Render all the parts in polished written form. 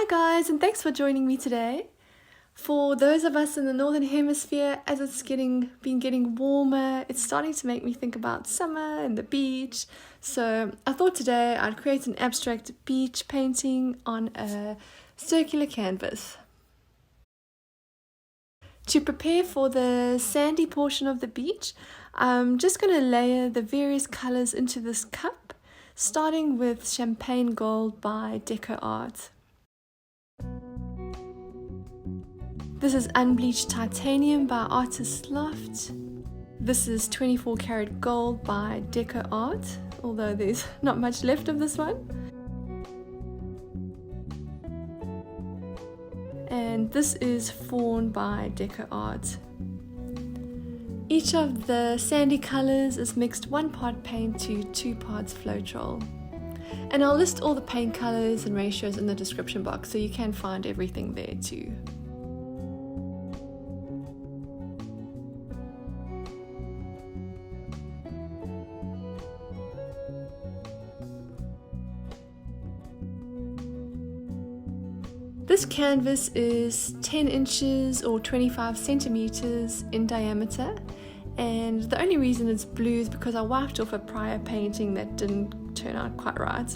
guys, and thanks for joining me today. For those of us in the Northern Hemisphere, as it's been getting warmer, it's starting to make me think about summer and the beach. So I thought today I'd create an abstract beach painting on a circular canvas. To prepare for the sandy portion of the beach, I'm just going to layer the various colors into this cup, starting with Champagne Gold by DecoArt. This is Unbleached Titanium by Artist Loft. This is 24 Karat Gold by DecoArt, although there's not much left of this one. And this is Fawn by DecoArt. Each of the sandy colors is mixed 1 part paint to 2 parts Floetrol. And I'll list all the paint colors and ratios in the description box so you can find everything there too. This canvas is 10 inches or 25 centimeters in diameter, and the only reason it's blue is because I wiped off a prior painting that didn't turn out quite right.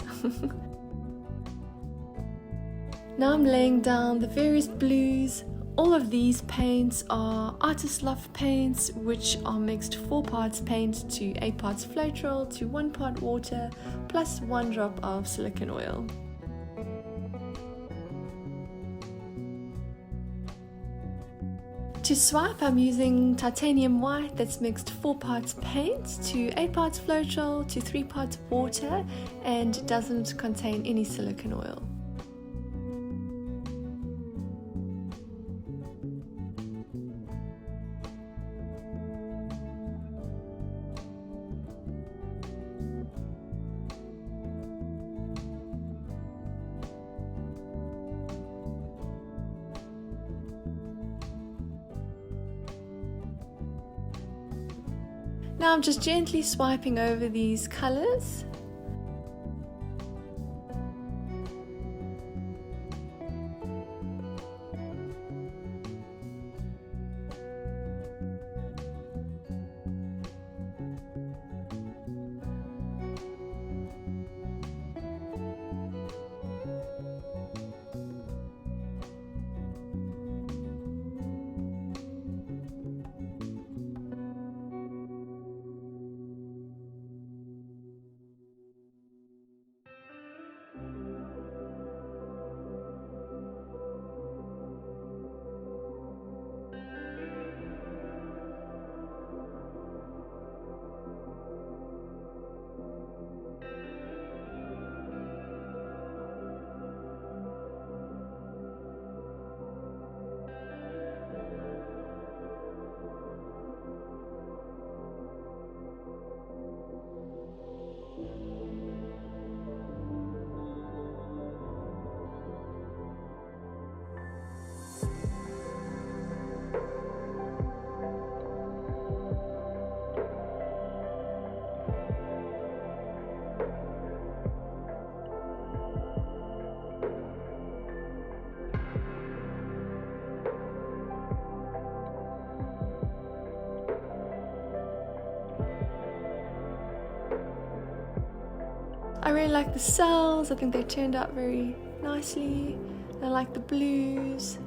Now I'm laying down the various blues. All of these paints are Artist Loft paints, which are mixed 4 parts paint to 8 parts Floetrol to 1 part water plus 1 drop of silicone oil. To swipe, I'm using titanium white that's mixed 4 parts paint to 8 parts Floetrol to 3 parts water and doesn't contain any silicone oil. Now I'm just gently swiping over these colors. I really like the cells. I think they turned out very nicely. I like the blues.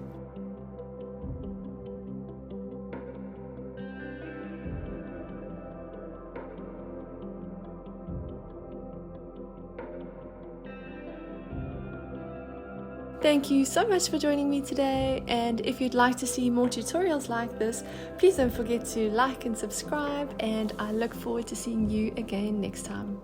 Thank you so much for joining me today, and if you'd like to see more tutorials like this, please don't forget to like and subscribe, and I look forward to seeing you again next time.